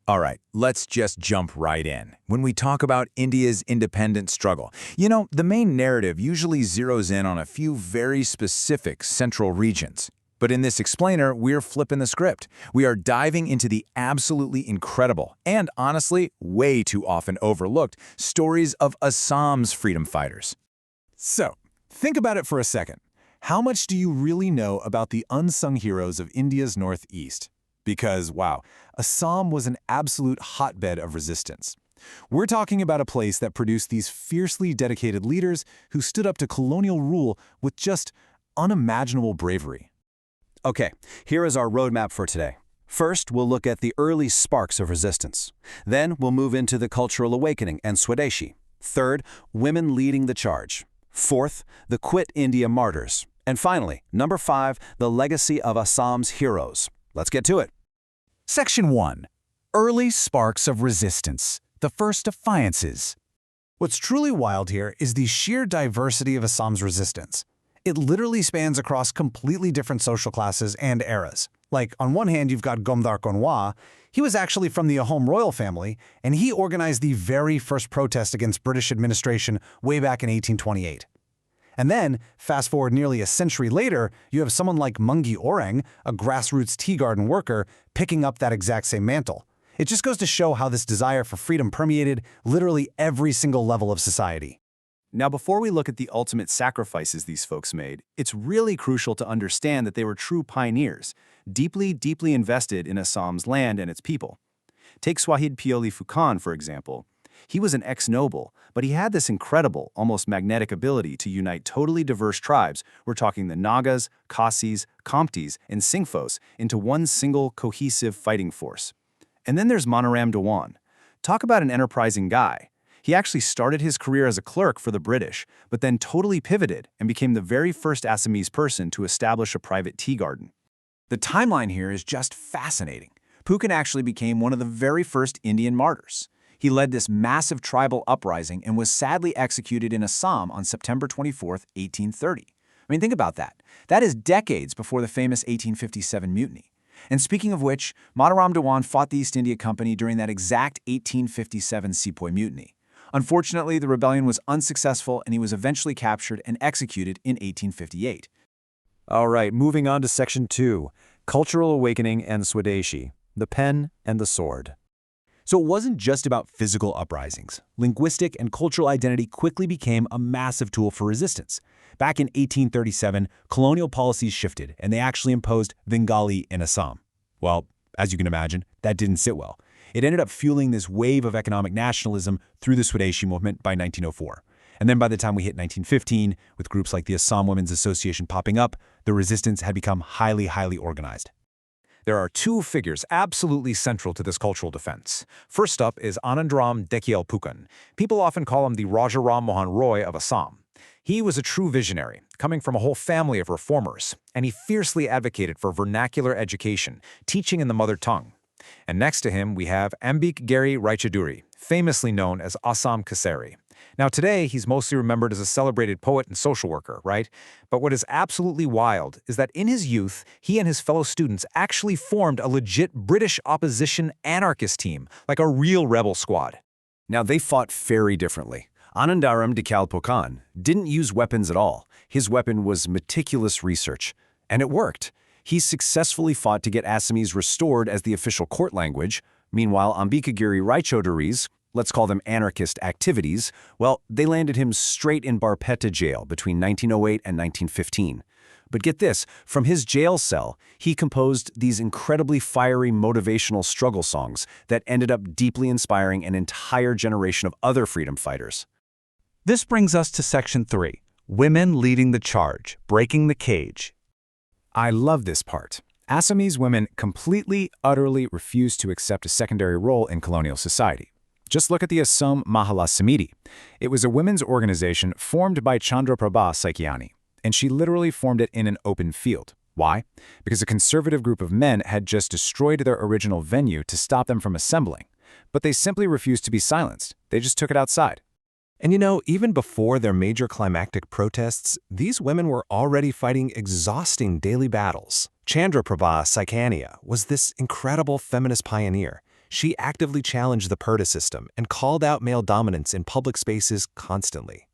All right, let's just jump right in. When we talk about India's independence struggle, the main narrative usually zeroes in on a few very specific central regions. But in this explainer, we're flipping the script. We are diving into the absolutely incredible and honestly way too often overlooked stories of Assam's freedom fighters. So, think about it for a second. How much do you really know about the unsung heroes of India's northeast? Because, wow, Assam was an absolute hotbed of resistance. We're talking about a place that produced these fiercely dedicated leaders who stood up to colonial rule with just unimaginable bravery. Okay, here is our roadmap for today. First, we'll look at the early sparks of resistance. Then, we'll move into the Cultural Awakening and Swadeshi. Third, women leading the charge. Fourth, the Quit India martyrs. And finally, number 5, the legacy of Assam's heroes. Let's get to it. Section 1. Early Sparks of Resistance. The First Defiances. What's truly wild here is the sheer diversity of Assam's resistance. It literally spans across completely different social classes and eras. Like, on one hand, you've got Gomdar Konwa. He was actually from the Ahom royal family, and he organized the very first protest against British administration way back in 1828. And then, fast forward nearly a century later, you have someone like Mungi Orang, a grassroots tea garden worker, picking up that exact same mantle. It just goes to show how this desire for freedom permeated literally every single level of society. Now, before we look at the ultimate sacrifices these folks made, it's really crucial to understand that they were true pioneers, deeply invested in Assam's land and its people. Take Swahid Pioli Fukan, for example. He was an ex-noble, but he had this incredible, almost magnetic ability to unite totally diverse tribes. We're talking the Nagas, Khasis, Kamtis, and Singphos into one single, cohesive fighting force. And then there's Manoram Dewan. Talk about an enterprising guy. He actually started his career as a clerk for the British, but then totally pivoted and became the very first Assamese person to establish a private tea garden. The timeline here is just fascinating. Pukan actually became one of the very first Indian martyrs. He led this massive tribal uprising and was sadly executed in Assam on September 24, 1830. I mean, think about that. That is decades before the famous 1857 mutiny. And speaking of which, Manoram Dewan fought the East India Company during that exact 1857 Sepoy mutiny. Unfortunately, the rebellion was unsuccessful and he was eventually captured and executed in 1858. All right, moving on to Section 2, Cultural Awakening and Swadeshi, the pen and the sword. So it wasn't just about physical uprisings. Linguistic and cultural identity quickly became a massive tool for resistance. Back in 1837, colonial policies shifted, and they actually imposed Bengali in Assam. Well, as you can imagine, that didn't sit well. It ended up fueling this wave of economic nationalism through the Swadeshi movement by 1904. And then by the time we hit 1915, with groups like the Assam Women's Association popping up, the resistance had become highly organized. There are two figures absolutely central to this cultural defense. First up is Anandram Dekiel Pukan. People often call him the Rajaram Mohan Roy of Assam. He was a true visionary, coming from a whole family of reformers, and he fiercely advocated for vernacular education, teaching in the mother tongue. And next to him, we have Ambik Geri Raichaduri, famously known as Assam Kasari. Now today, he's mostly remembered as a celebrated poet and social worker, right? But what is absolutely wild is that in his youth, he and his fellow students actually formed a legit British opposition anarchist team, like a real rebel squad. Now, they fought very differently. Anandaram Dekial Pukan didn't use weapons at all. His weapon was meticulous research. And it worked. He successfully fought to get Assamese restored as the official court language. Meanwhile, Ambikagiri Raichoduri's, let's call them anarchist activities, well, they landed him straight in Barpeta jail between 1908 and 1915. But get this, from his jail cell, he composed these incredibly fiery motivational struggle songs that ended up deeply inspiring an entire generation of other freedom fighters. This brings us to Section 3, Women Leading the Charge, Breaking the Cage. I love this part. Assamese women completely, utterly refused to accept a secondary role in colonial society. Just look at the Assam Mahila Samiti. It was a women's organization formed by Chandraprabha Saikiani, and she literally formed it in an open field. Why? Because a conservative group of men had just destroyed their original venue to stop them from assembling. But they simply refused to be silenced. They just took it outside. And even before their major climactic protests, these women were already fighting exhausting daily battles. Chandraprabha Saikiani was this incredible feminist pioneer. She actively challenged the Purdah system and called out male dominance in public spaces constantly.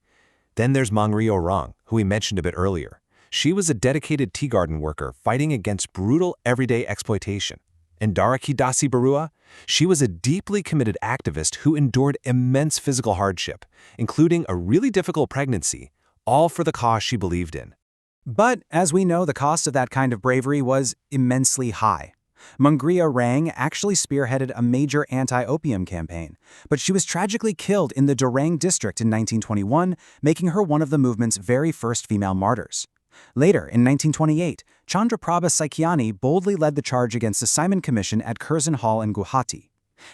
Then there's Mangri Orang, who we mentioned a bit earlier. She was a dedicated tea garden worker fighting against brutal everyday exploitation. And Daraki Dasi Barua, she was a deeply committed activist who endured immense physical hardship, including a really difficult pregnancy, all for the cause she believed in. But, as we know, the cost of that kind of bravery was immensely high. Mangria Rang actually spearheaded a major anti-opium campaign, but she was tragically killed in the Dorang district in 1921, making her one of the movement's very first female martyrs. Later, in 1928, Chandraprabha Saikiani boldly led the charge against the Simon Commission at Curzon Hall in Guwahati.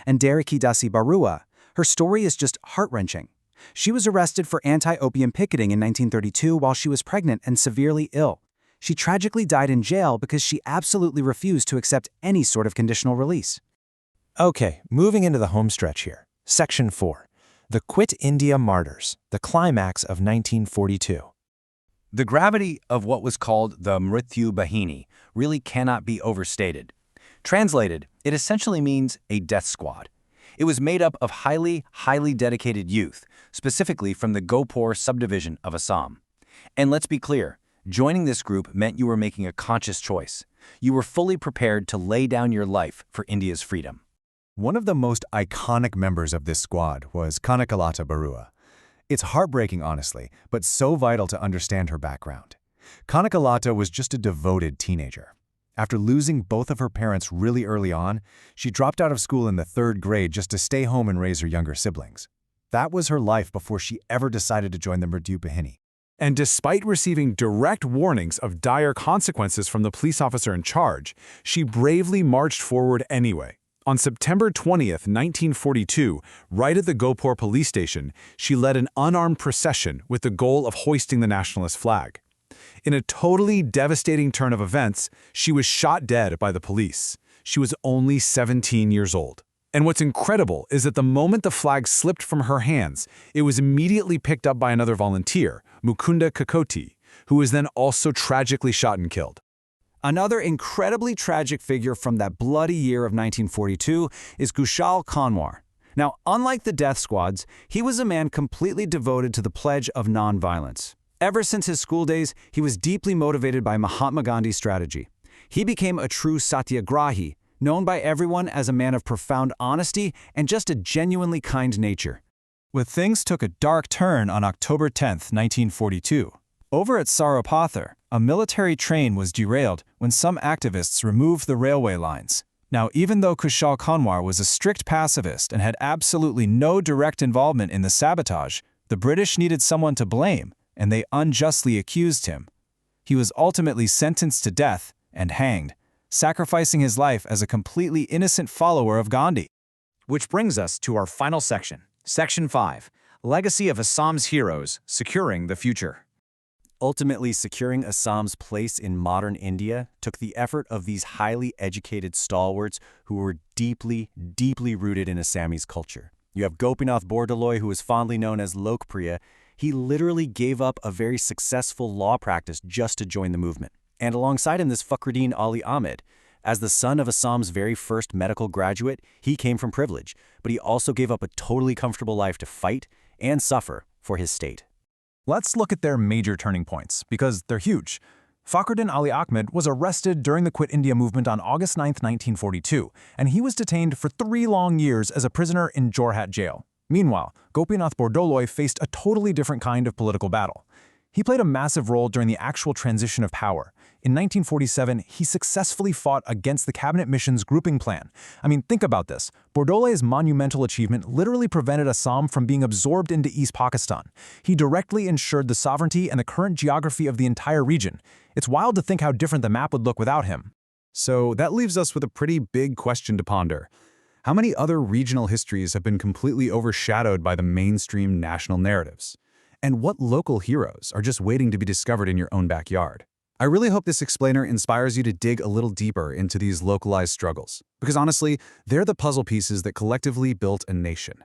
And Daraki Dasi Barua, her story is just heart-wrenching. She was arrested for anti-opium picketing in 1932 while she was pregnant and severely ill. She tragically died in jail because she absolutely refused to accept any sort of conditional release. Okay, moving into the home stretch here. Section 4. The Quit India Martyrs, the climax of 1942. The gravity of what was called the Mrityu Bahini really cannot be overstated. Translated, it essentially means a death squad. It was made up of highly dedicated youth, specifically from the Gopur subdivision of Assam. And let's be clear, joining this group meant you were making a conscious choice. You were fully prepared to lay down your life for India's freedom. One of the most iconic members of this squad was Kanakalata Barua. It's heartbreaking, honestly, but so vital to understand her background. Kanakalata was just a devoted teenager. After losing both of her parents really early on, she dropped out of school in the 3rd grade just to stay home and raise her younger siblings. That was her life before she ever decided to join the Mrityu Bahini. And despite receiving direct warnings of dire consequences from the police officer in charge, she bravely marched forward anyway. On September 20th, 1942, right at the Gopur police station, she led an unarmed procession with the goal of hoisting the nationalist flag. In a totally devastating turn of events, she was shot dead by the police. She was only 17 years old. And what's incredible is that the moment the flag slipped from her hands, it was immediately picked up by another volunteer, Mukunda Kakoti, who was then also tragically shot and killed. Another incredibly tragic figure from that bloody year of 1942 is Kushal Kanwar. Now, unlike the death squads, he was a man completely devoted to the pledge of nonviolence. Ever since his school days, he was deeply motivated by Mahatma Gandhi's strategy. He became a true satyagrahi, known by everyone as a man of profound honesty and just a genuinely kind nature. But things took a dark turn on October 10, 1942. Over at Saropathar, a military train was derailed when some activists removed the railway lines. Now, even though Kushal Kanwar was a strict pacifist and had absolutely no direct involvement in the sabotage, the British needed someone to blame, and they unjustly accused him. He was ultimately sentenced to death and hanged, sacrificing his life as a completely innocent follower of Gandhi. Which brings us to our final section, Section 5, Legacy of Assam's Heroes, Securing the Future. Ultimately, securing Assam's place in modern India took the effort of these highly educated stalwarts who were deeply rooted in Assamese culture. You have Gopinath Bordoloi, who is fondly known as Lokpriya. He literally gave up a very successful law practice just to join the movement. And alongside him, this Fakhruddin Ali Ahmed. As the son of Assam's very first medical graduate, he came from privilege, but he also gave up a totally comfortable life to fight and suffer for his state. Let's look at their major turning points, because they're huge. Fakhruddin Ali Ahmed was arrested during the Quit India movement on August 9, 1942, and he was detained for 3 long years as a prisoner in Jorhat jail. Meanwhile, Gopinath Bordoloi faced a totally different kind of political battle. He played a massive role during the actual transition of power. In 1947, he successfully fought against the cabinet mission's grouping plan. I mean, think about this. Bordoloi's monumental achievement literally prevented Assam from being absorbed into East Pakistan. He directly ensured the sovereignty and the current geography of the entire region. It's wild to think how different the map would look without him. So that leaves us with a pretty big question to ponder. How many other regional histories have been completely overshadowed by the mainstream national narratives? And what local heroes are just waiting to be discovered in your own backyard? I really hope this explainer inspires you to dig a little deeper into these localized struggles, because honestly, they're the puzzle pieces that collectively built a nation.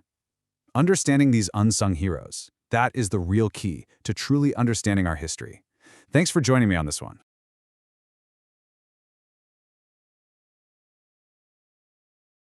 Understanding these unsung heroes, that is the real key to truly understanding our history. Thanks for joining me on this one.